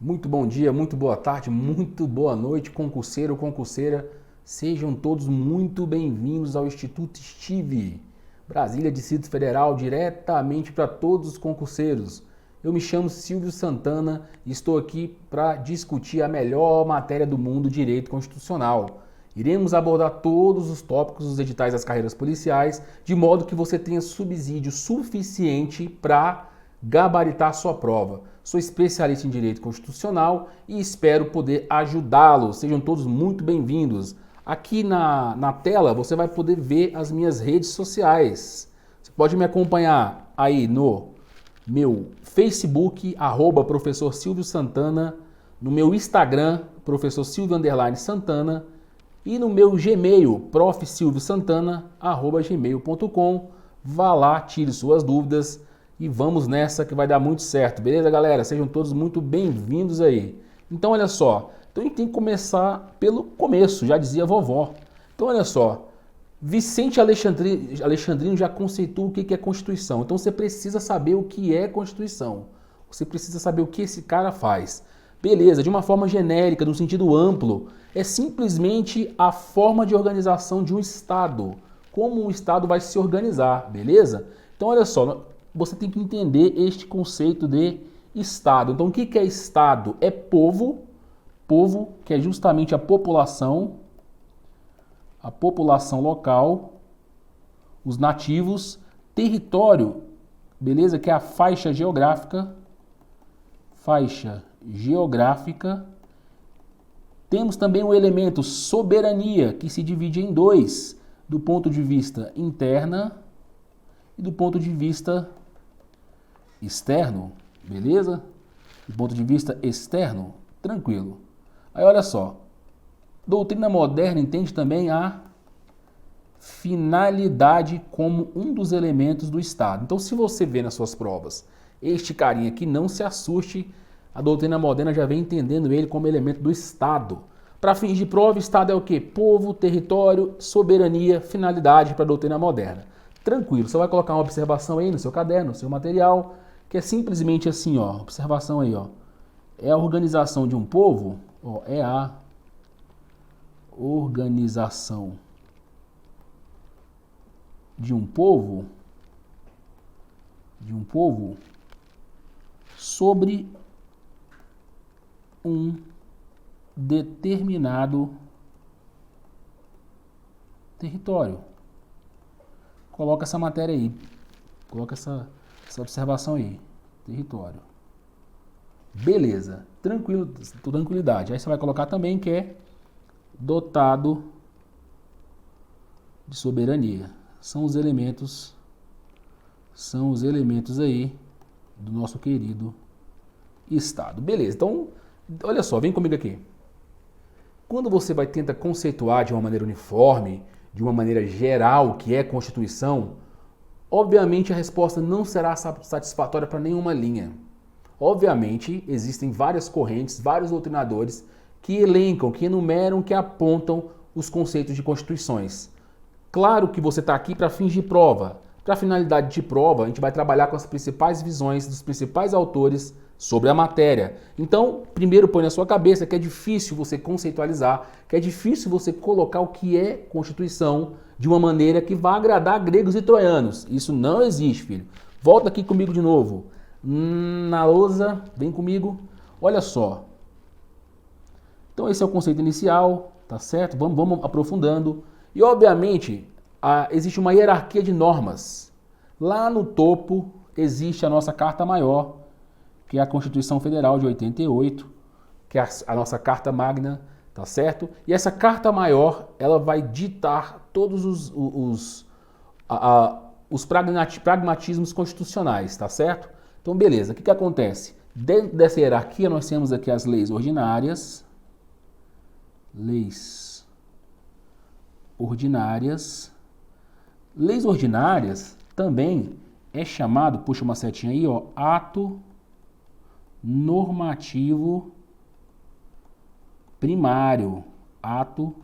Muito bom dia, muito boa tarde, muito boa noite, concurseiro, concurseira. Sejam todos muito bem-vindos ao Instituto Estive, Brasília, Distrito Federal, diretamente para todos os concurseiros. Eu me chamo Silvio Santana e estou aqui para discutir a melhor matéria do mundo, Direito Constitucional. Iremos abordar todos os tópicos dos editais das carreiras policiais, de modo que você tenha subsídio suficiente para gabaritar sua prova. Sou especialista em Direito Constitucional e espero poder ajudá-los. Sejam todos muito bem-vindos. Aqui na tela você vai poder ver as minhas redes sociais. Você pode me acompanhar aí no meu Facebook, Professor Silvio Santana, no meu Instagram, Professor Silvio Santana, e no meu Gmail, profsilviosantana@gmail.com. Vá lá, tire suas dúvidas e vamos nessa que vai dar muito certo, beleza, galera? Sejam todos muito bem-vindos aí. Então, olha só, então a gente tem que começar pelo começo, já dizia a vovó. Então, olha só, Vicente Alexandrino já conceitou o que é Constituição. Então, você precisa saber o que é Constituição. Você precisa saber o que esse cara faz. Beleza, de uma forma genérica, no sentido amplo, é simplesmente a forma de organização de um Estado. Como um Estado vai se organizar, beleza? Então, olha só, você tem que entender este conceito de Estado. Então, o que é Estado? É povo, que é justamente a população local, os nativos, território, beleza? Que é a faixa geográfica. Temos também o elemento soberania, que se divide em dois, do ponto de vista interna e do ponto de vista externo, beleza? Do ponto de vista externo, tranquilo. Aí olha só, doutrina moderna entende também a finalidade como um dos elementos do Estado. Então, se você vê nas suas provas este carinha aqui, não se assuste, a doutrina moderna já vem entendendo ele como elemento do Estado. Para fins de prova, Estado é o quê? Povo, território, soberania, finalidade para a doutrina moderna. Tranquilo, você vai colocar uma observação aí no seu caderno, no seu material, que é simplesmente assim, ó, observação aí, ó. É a organização de um povo, ó, é a organização de um povo sobre um determinado território. Coloca essa matéria aí, coloca essa observação aí, território. Beleza, tranquilidade. Aí você vai colocar também que é dotado de soberania. São os elementos aí do nosso querido Estado. Beleza, então, olha só, vem comigo aqui. Quando você vai tentar conceituar de uma maneira uniforme, de uma maneira geral o que é Constituição, obviamente a resposta não será satisfatória para nenhuma linha. Obviamente, existem várias correntes, vários doutrinadores que elencam, que enumeram, que apontam os conceitos de constituições. Claro que você está aqui para fins de prova. Para finalidade de prova, a gente vai trabalhar com as principais visões dos principais autores sobre a matéria. Então, primeiro põe na sua cabeça que é difícil você conceitualizar, que é difícil você colocar o que é Constituição de uma maneira que vá agradar gregos e troianos. Isso não existe, filho. Volta aqui comigo de novo. Na lousa, vem comigo. Olha só. Então esse é o conceito inicial, tá certo? Vamos aprofundando. E obviamente existe uma hierarquia de normas. Lá no topo existe a nossa Carta Maior, que é a Constituição Federal de 88, que é a nossa Carta Magna, tá certo? E essa Carta Maior, ela vai ditar todos os pragmatismos constitucionais, tá certo? Então, beleza, o que acontece? Dentro dessa hierarquia, nós temos aqui as leis ordinárias. Leis ordinárias também é chamado, puxa uma setinha aí, ó, ato normativo primário. Ato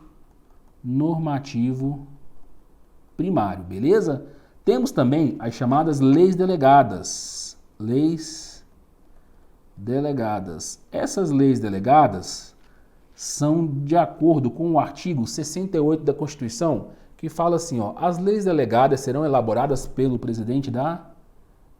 normativo primário, beleza? Temos também as chamadas leis delegadas. Leis delegadas. Essas leis delegadas são de acordo com o artigo 68 da Constituição, que fala assim, ó, as leis delegadas serão elaboradas pelo presidente da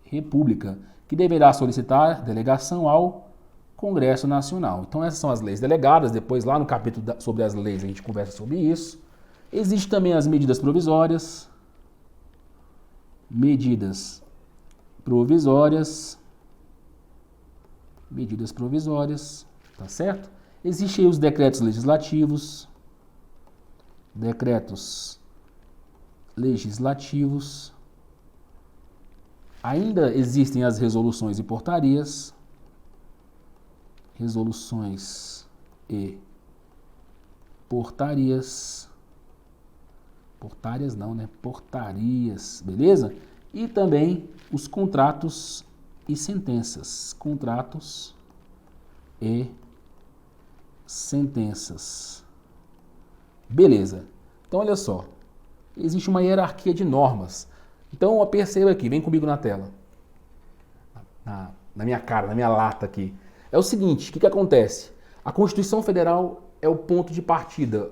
República, que deverá solicitar delegação ao Congresso Nacional. Então essas são as leis delegadas, depois lá no capítulo sobre as leis a gente conversa sobre isso. Existem também as medidas provisórias, medidas provisórias, tá certo? Existem aí os decretos legislativos, ainda existem as resoluções e portarias, portarias, beleza? E também os contratos e sentenças, beleza? Então olha só, existe uma hierarquia de normas. Então perceba aqui, vem comigo na tela, na minha cara, na minha lata aqui. É o seguinte, o que acontece? A Constituição Federal é o ponto de partida,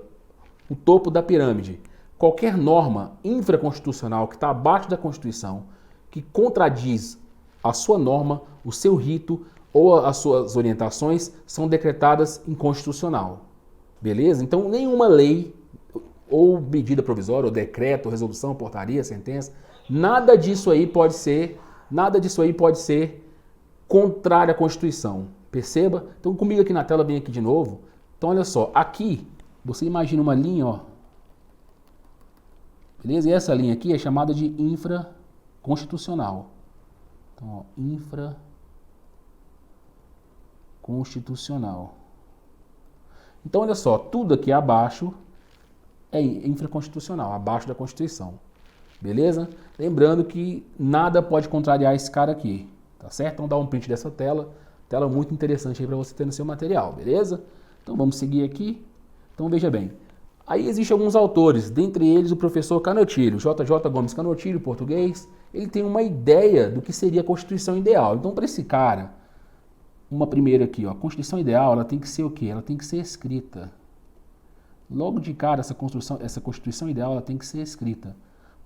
o topo da pirâmide. Qualquer norma infraconstitucional que está abaixo da Constituição, que contradiz a sua norma, o seu rito ou as suas orientações, são decretadas inconstitucional. Beleza? Então nenhuma lei, ou medida provisória, ou decreto, ou resolução, portaria, sentença, nada disso aí pode ser contrário à Constituição. Perceba? Então comigo aqui na tela, vem aqui de novo. Então olha só, aqui você imagina uma linha, ó. Beleza? E essa linha aqui é chamada de infraconstitucional. Então, ó, infraconstitucional. Então olha só, tudo aqui abaixo é infraconstitucional, abaixo da Constituição. Beleza? Lembrando que nada pode contrariar esse cara aqui, tá certo? Então dá um print dessa tela muito interessante aí para você ter no seu material, beleza? Então vamos seguir aqui. Então veja bem, aí existem alguns autores, dentre eles o professor Canutilho, J.J. Gomes Canutilho, português. Ele tem uma ideia do que seria a Constituição ideal. Então para esse cara, uma primeira aqui, ó, a Constituição ideal, ela tem que ser o quê? Ela tem que ser escrita. Logo de cara, essa Constituição ideal, ela tem que ser escrita.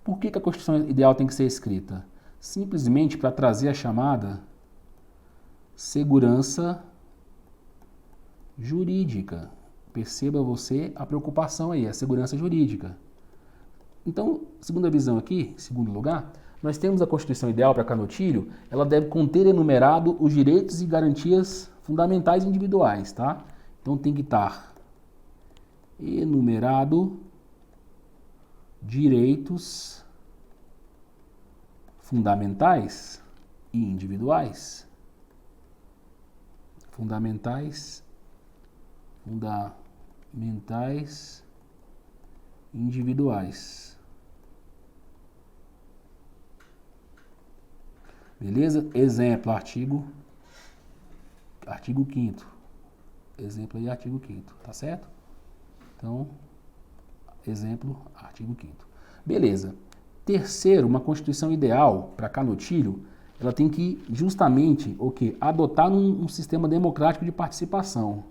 Por que a Constituição ideal tem que ser escrita? Simplesmente para trazer a chamada segurança jurídica. Perceba você a preocupação aí, a segurança jurídica. Então, segunda visão aqui, segundo lugar, nós temos a Constituição ideal para Canutilho, ela deve conter enumerado os direitos e garantias fundamentais individuais, tá? Então tem que estar enumerado direitos fundamentais e individuais. Fundamentais individuais. Beleza? Exemplo, artigo 5º. Exemplo aí, artigo 5º, tá certo? Então, exemplo, artigo 5º. Beleza. Terceiro, uma Constituição ideal para Canutilho, ela tem que justamente o quê? Adotar um sistema democrático de participação.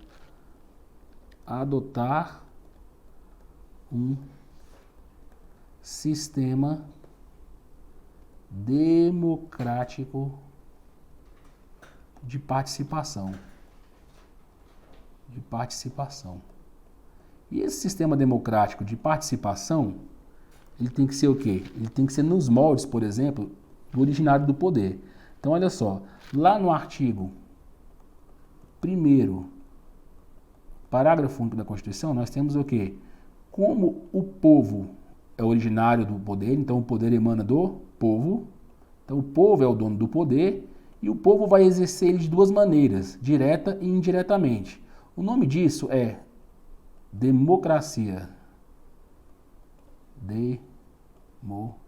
Adotar um sistema democrático de participação. E esse sistema democrático de participação, ele tem que ser o quê? Ele tem que ser nos moldes, por exemplo, do originário do poder. Então, olha só, lá no artigo 1º, parágrafo único da Constituição, nós temos o quê? Como o povo é originário do poder, então o poder emana do povo, então o povo é o dono do poder, e o povo vai exercer ele de duas maneiras, direta e indiretamente. O nome disso é democracia. Democracia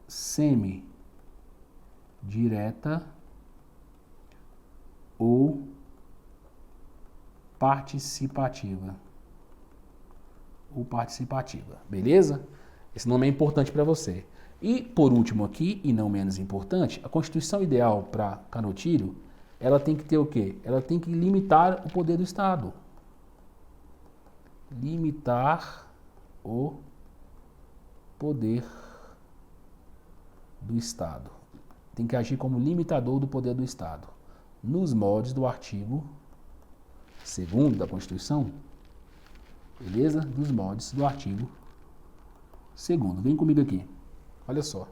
semi-direta ou participativa. Beleza? Esse nome é importante para você. E, por último aqui, e não menos importante, a Constituição ideal para Canottilho, ela tem que ter o quê? Ela tem que limitar o poder do Estado. Limitar o poder do Estado. Tem que agir como limitador do poder do Estado. Nos moldes do artigo 2º da Constituição. Beleza? Nos moldes do artigo 2º. Vem comigo aqui. Olha só.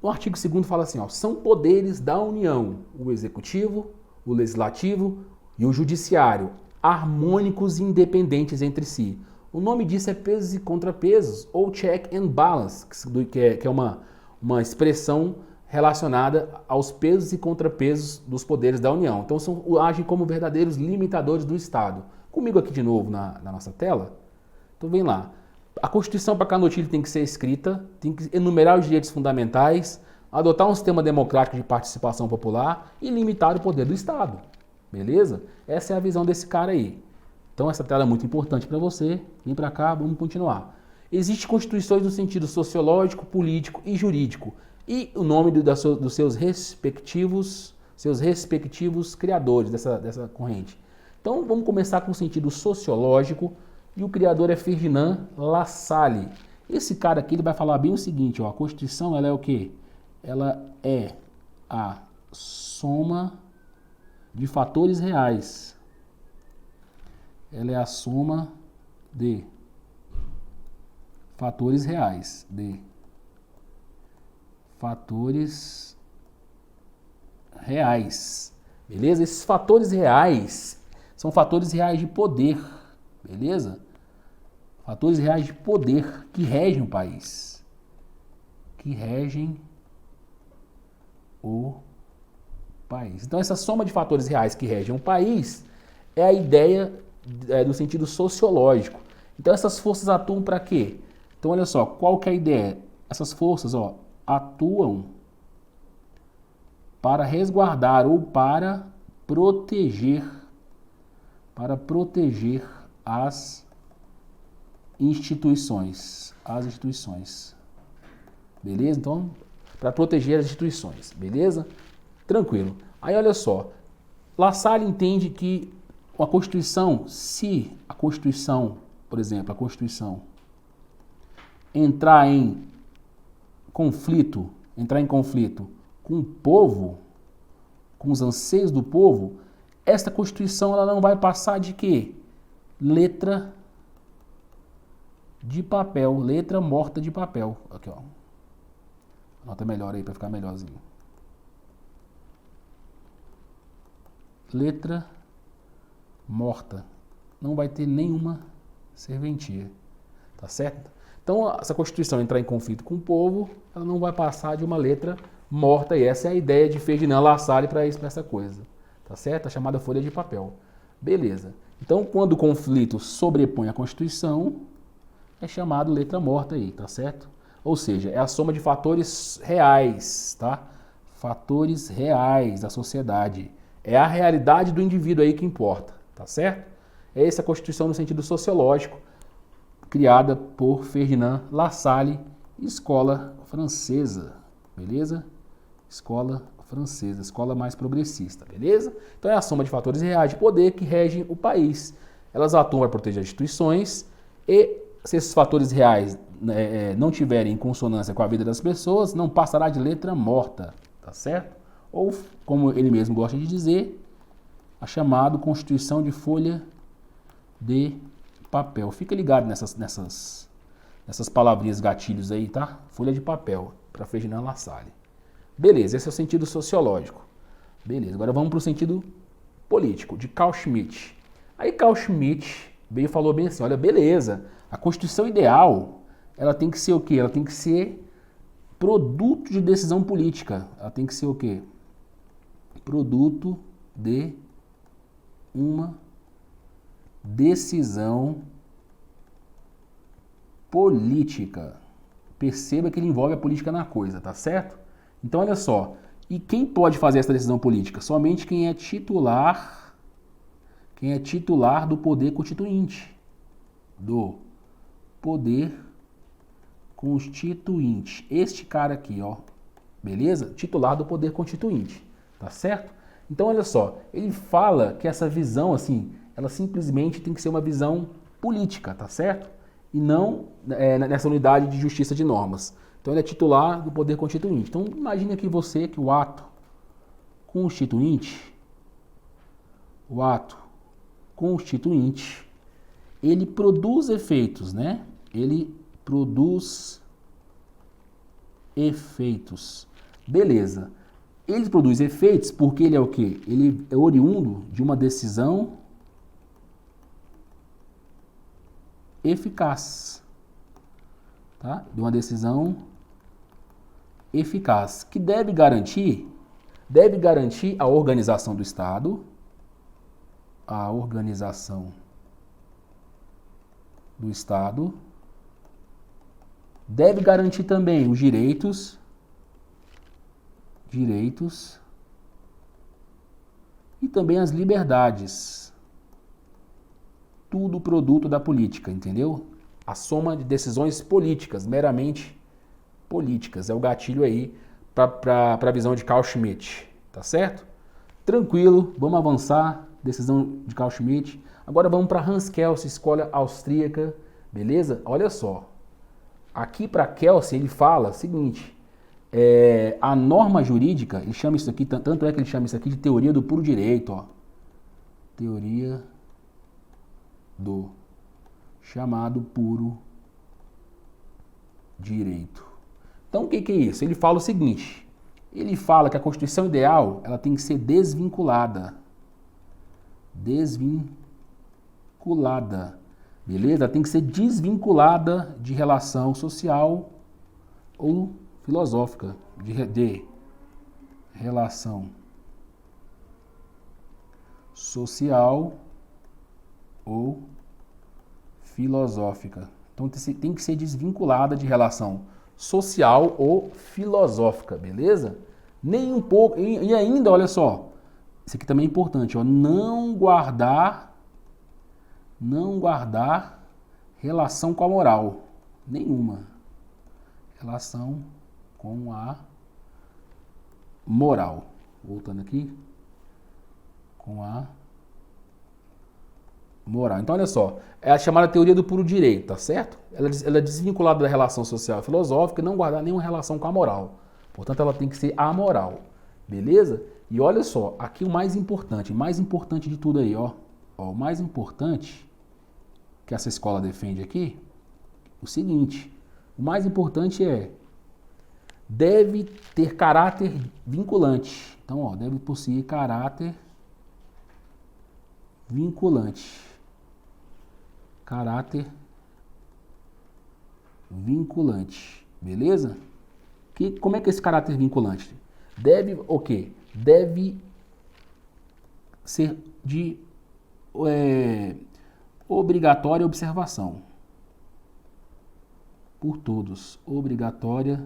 O artigo 2º fala assim, ó, são poderes da União, o Executivo, o Legislativo e o Judiciário, harmônicos e independentes entre si. O nome disso é pesos e contrapesos, ou check and balance, que é uma expressão relacionada aos pesos e contrapesos dos poderes da União. Então, agem como verdadeiros limitadores do Estado. Comigo aqui de novo na nossa tela. Então, vem lá. A Constituição para Canottilho tem que ser escrita, tem que enumerar os direitos fundamentais, adotar um sistema democrático de participação popular e limitar o poder do Estado. Beleza? Essa é a visão desse cara aí. Então essa tela é muito importante para você. Vem para cá, vamos continuar. Existem constituições no sentido sociológico, político e jurídico. E o nome dos seus respectivos criadores dessa corrente. Então vamos começar com o sentido sociológico. E o criador é Ferdinand Lassalle. Esse cara aqui ele vai falar bem o seguinte, ó, a Constituição ela é o quê? Ela é a soma de fatores reais. Ela é a soma de fatores reais. Beleza? Esses fatores reais são fatores reais de poder. Beleza? Fatores reais de poder que regem o país. Que regem o país. Então, essa soma de fatores reais que regem o país é a ideia do sentido sociológico. Então, essas forças atuam para quê? Então, olha só, qual que é a ideia? Essas forças, ó, atuam para resguardar ou para proteger as instituições. Beleza? Então, para proteger as instituições. Beleza? Tranquilo. Aí, olha só. Lassalle entende que a Constituição, se a Constituição, por exemplo, a Constituição entrar em conflito com o povo, com os anseios do povo, esta Constituição ela não vai passar de quê? Letra de papel, letra morta de papel. Aqui, ó. Anota melhor aí para ficar melhorzinho. Letra morta. Não vai ter nenhuma serventia. Tá certo? Então, essa Constituição entrar em conflito com o povo, ela não vai passar de uma letra morta. E essa é a ideia de Ferdinand Lassalle para essa coisa. Tá certo? A chamada folha de papel. Beleza. Então, quando o conflito sobrepõe a Constituição, é chamado letra morta aí, tá certo? Ou seja, é a soma de fatores reais, tá? Fatores reais da sociedade. É a realidade do indivíduo aí que importa, tá certo? É essa a Constituição no sentido sociológico, criada por Ferdinand Lassalle, escola francesa, beleza? Escola francesa, escola mais progressista, beleza? Então é a soma de fatores reais de poder que regem o país. Elas atuam para proteger as instituições e se esses fatores reais não tiverem consonância com a vida das pessoas, não passará de letra morta, tá certo? Ou, como ele mesmo gosta de dizer, a chamada Constituição de folha de papel. Fica ligado nessas palavrinhas gatilhos aí, tá? Folha de papel, para Ferdinand Lassalle. Beleza, esse é o sentido sociológico. Beleza, agora vamos para o sentido político, de Carl Schmitt. Aí Carl Schmitt veio e falou bem assim, olha, beleza, a Constituição ideal, ela tem que ser o quê? Ela tem que ser produto de decisão política. Ela tem que ser o quê? Produto de uma decisão política. Perceba que ele envolve a política na coisa, tá certo? Então, olha só. E quem pode fazer essa decisão política? Somente quem é titular do poder constituinte. Do poder constituinte. Este cara aqui, ó, beleza? Titular do poder constituinte, tá certo? Então, olha só, ele fala que essa visão, assim, ela simplesmente tem que ser uma visão política, tá certo? E não nessa unidade de justiça de normas. Então, ele é titular do poder constituinte. Então, imagine aqui você que o ato constituinte, ele produz efeitos, né? Ele produz efeitos. Beleza. Ele produz efeitos porque ele é o quê? Ele é oriundo de uma decisão eficaz. Tá? De uma decisão eficaz. Que deve garantir a organização do Estado. A organização do Estado. Deve garantir também os direitos e também as liberdades. Tudo produto da política, entendeu? A soma de decisões políticas, meramente políticas. É o gatilho aí para a visão de Carl Schmitt, tá certo? Tranquilo, vamos avançar. Decisão de Carl Schmitt. Agora vamos para Hans Kelsen, escola austríaca, beleza? Olha só. Aqui para Kelsen ele fala o seguinte, a norma jurídica, ele chama isso aqui, tanto é que ele chama isso aqui de teoria do puro direito, ó. Teoria do chamado puro direito. Então o que é isso? Ele fala o seguinte, ele fala que a Constituição ideal, ela tem que ser desvinculada. Beleza? Ela tem que ser desvinculada de relação social ou filosófica, de relação social ou filosófica. Então tem que ser desvinculada de relação social ou filosófica, beleza? Nem um pouco, e ainda, olha só, isso aqui também é importante, ó, não guardar relação com a moral, nenhuma relação com a moral. Voltando aqui, com a moral. Então, olha só, é a chamada teoria do puro direito, tá certo? Ela é desvinculada da relação social e filosófica e não guardar nenhuma relação com a moral. Portanto, ela tem que ser amoral, beleza? E olha só, aqui o mais importante de tudo aí, ó. O mais importante que essa escola defende aqui, o seguinte, o mais importante deve ter caráter vinculante. Então, ó, deve possuir caráter vinculante. Caráter vinculante, beleza? Como é que é esse caráter vinculante? Deve o quê? Deve ser de obrigatória observação por todos. Obrigatória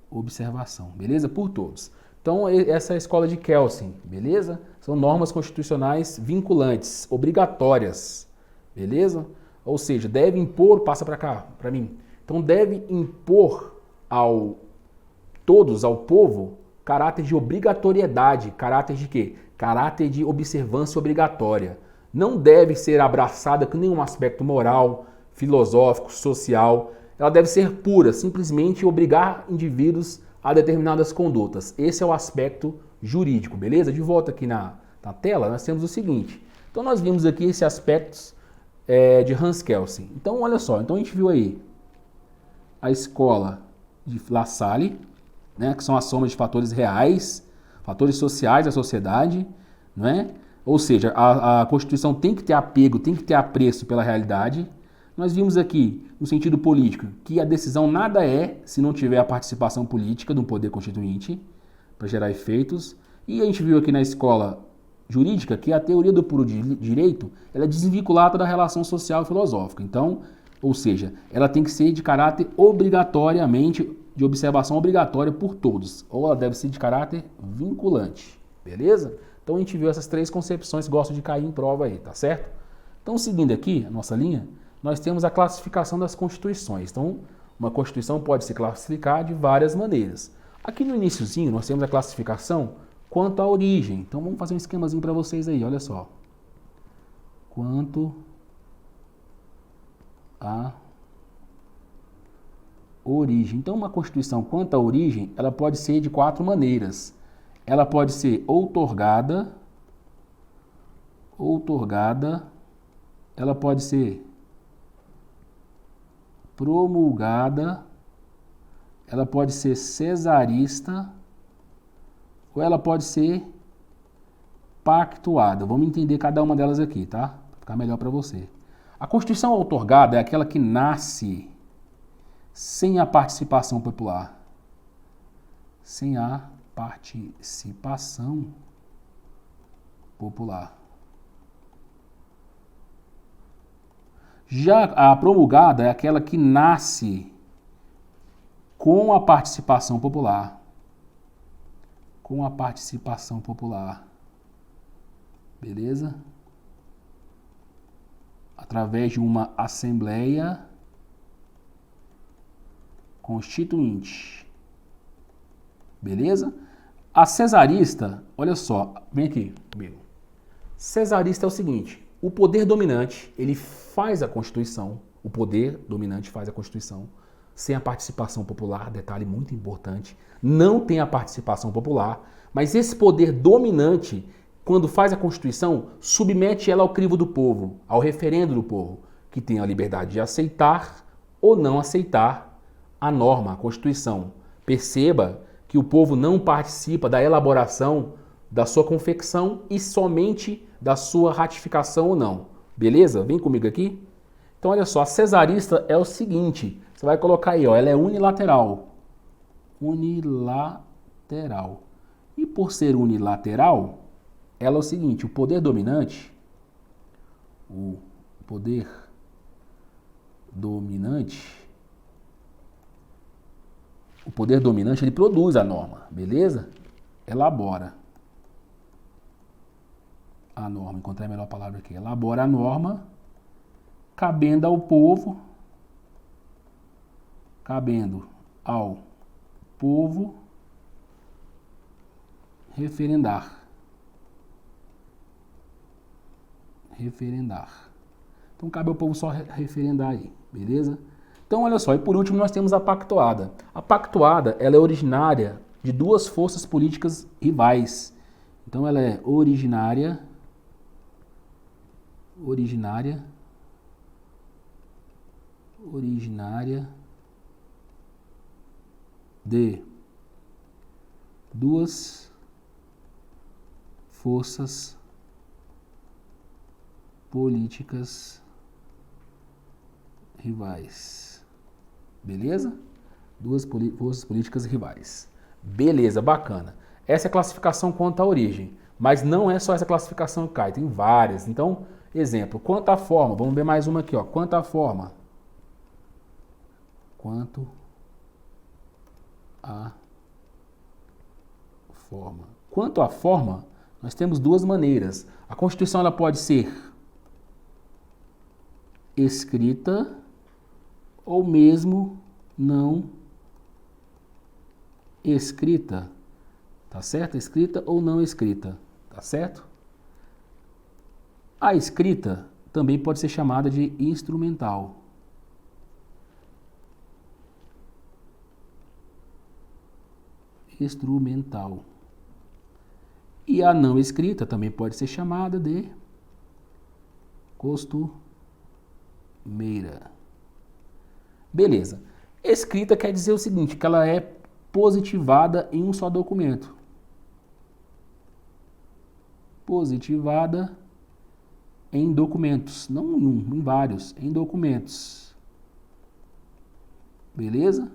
observação, beleza? Por todos. Então, essa é a escola de Kelsen, beleza? São normas constitucionais vinculantes, obrigatórias, beleza? Ou seja, deve impor, passa para cá, para mim. Então, deve impor ao povo, caráter de obrigatoriedade. Caráter de quê? Caráter de observância obrigatória. Não deve ser abraçada com nenhum aspecto moral, filosófico, social. Ela deve ser pura, simplesmente obrigar indivíduos a determinadas condutas. Esse é o aspecto jurídico, beleza? De volta aqui na tela, nós temos o seguinte. Então, nós vimos aqui esses aspectos de Hans Kelsen. Então, olha só. Então, a gente viu aí a escola de La Salle, né, que são a soma de fatores reais, fatores sociais da sociedade, não é? Ou seja, a Constituição tem que ter apego, tem que ter apreço pela realidade. Nós vimos aqui, no sentido político, que a decisão nada é se não tiver a participação política do poder constituinte para gerar efeitos. E a gente viu aqui na escola jurídica que a teoria do puro direito ela é desvinculada da relação social e filosófica. Então, ou seja, ela tem que ser de caráter obrigatoriamente, de observação obrigatória por todos. Ou ela deve ser de caráter vinculante, beleza? Então a gente viu essas três concepções que gostam de cair em prova aí, tá certo? Então seguindo aqui a nossa linha, nós temos a classificação das constituições. Então, uma constituição pode se classificar de várias maneiras. Aqui no iniciozinho, nós temos a classificação quanto à origem. Então, vamos fazer um esquemazinho para vocês aí, olha só. Quanto à origem. Então, uma constituição quanto à origem, ela pode ser de 4 maneiras. Ela pode ser outorgada, ela pode ser promulgada, ela pode ser cesarista, ou ela pode ser pactuada. Vamos entender cada uma delas aqui, tá? Para ficar melhor para você. A Constituição outorgada é aquela que nasce sem a participação popular. Sem a participação popular. Já a promulgada é aquela que nasce com a participação popular. Com a participação popular. Beleza? Através de uma Assembleia Constituinte. Beleza? A cesarista, olha só, vem aqui comigo. Cesarista é o seguinte, o poder dominante, ele faz a Constituição, o poder dominante faz a Constituição, sem a participação popular, detalhe muito importante, não tem a participação popular, mas esse poder dominante, quando faz a Constituição, submete ela ao crivo do povo, ao referendo do povo, que tem a liberdade de aceitar ou não aceitar a norma, a Constituição. Perceba que o povo não participa da elaboração, da sua confecção e somente da sua ratificação ou não. Beleza? Vem comigo aqui. Então, olha só, a cesarista é o seguinte, você vai colocar aí, ó, ela é unilateral. Unilateral. E por ser unilateral, ela é o seguinte, o poder dominante, ele produz a norma, beleza? Elabora a norma, encontrei a melhor palavra aqui. Elabora a norma, cabendo ao povo referendar. Então cabe ao povo só referendar aí, beleza? Então olha só, e por último nós temos a pactuada. A pactuada, ela é originária de 2 forças políticas rivais. Então ela é originária de 2 forças políticas rivais. Beleza? 2 forças políticas rivais. Beleza, bacana. Essa é a classificação quanto à origem. Mas não é só essa classificação que cai, tem várias. Então, exemplo, quanto à forma. Vamos ver mais uma aqui, ó. Quanto à forma. Quanto à forma, nós temos 2 maneiras. A Constituição ela pode ser escrita ou mesmo não escrita. Tá certo? Escrita ou não escrita. Tá certo? A escrita também pode ser chamada de instrumental. E a não escrita também pode ser chamada de costumeira. Beleza. Escrita quer dizer o seguinte, que ela é positivada em um só documento. Positivada em documentos, não em um, em vários, em documentos. Beleza?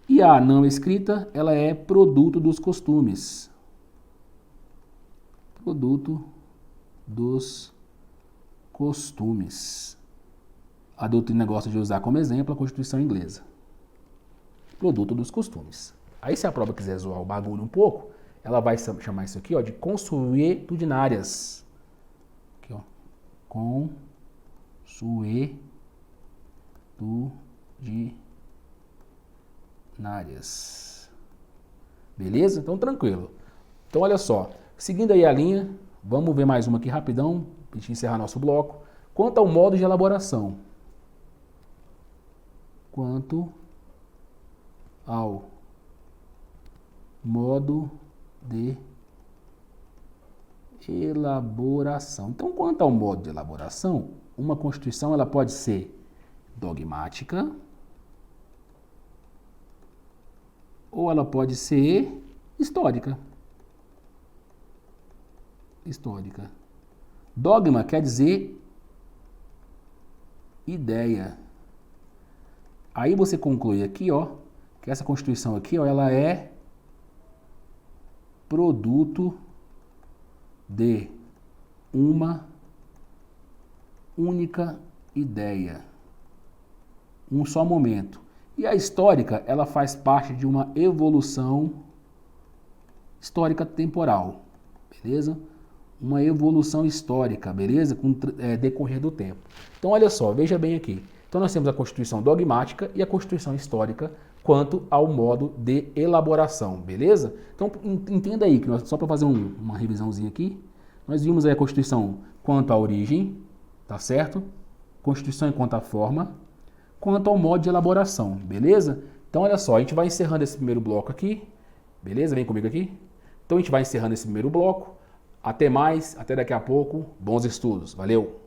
E a não escrita, ela é produto dos costumes. Produto dos costumes. A doutrina gosta de usar como exemplo a Constituição inglesa. Produto dos costumes. Aí se a prova quiser zoar o bagulho um pouco, ela vai chamar isso aqui, ó, de consuetudinárias. Aqui, ó. suetudinárias. Beleza? Então, tranquilo. Então, olha só. Seguindo aí a linha, vamos ver mais uma aqui rapidão, para a gente encerrar nosso bloco. Quanto ao modo de elaboração. Quanto ao modo de elaboração. Então, quanto ao modo de elaboração, uma Constituição ela pode ser dogmática ou ela pode ser histórica. Histórica. Dogma quer dizer ideia. Aí você conclui aqui, ó, que essa Constituição aqui, ó, ela é produto de uma única ideia, um só momento. E a histórica, ela faz parte de uma evolução histórica temporal, beleza? Uma evolução histórica, beleza? Com decorrer do tempo. Então, olha só, veja bem aqui. Então, nós temos a Constituição dogmática e a Constituição histórica quanto ao modo de elaboração, beleza? Então, entenda aí, que nós, só para fazer uma revisãozinha aqui, nós vimos aí a Constituição quanto à origem, tá certo? Constituição quanto à forma, quanto ao modo de elaboração, beleza? Então, olha só, a gente vai encerrando esse primeiro bloco aqui, beleza? Vem comigo aqui. Então, a gente vai encerrando esse primeiro bloco. Até mais, até daqui a pouco. Bons estudos. Valeu!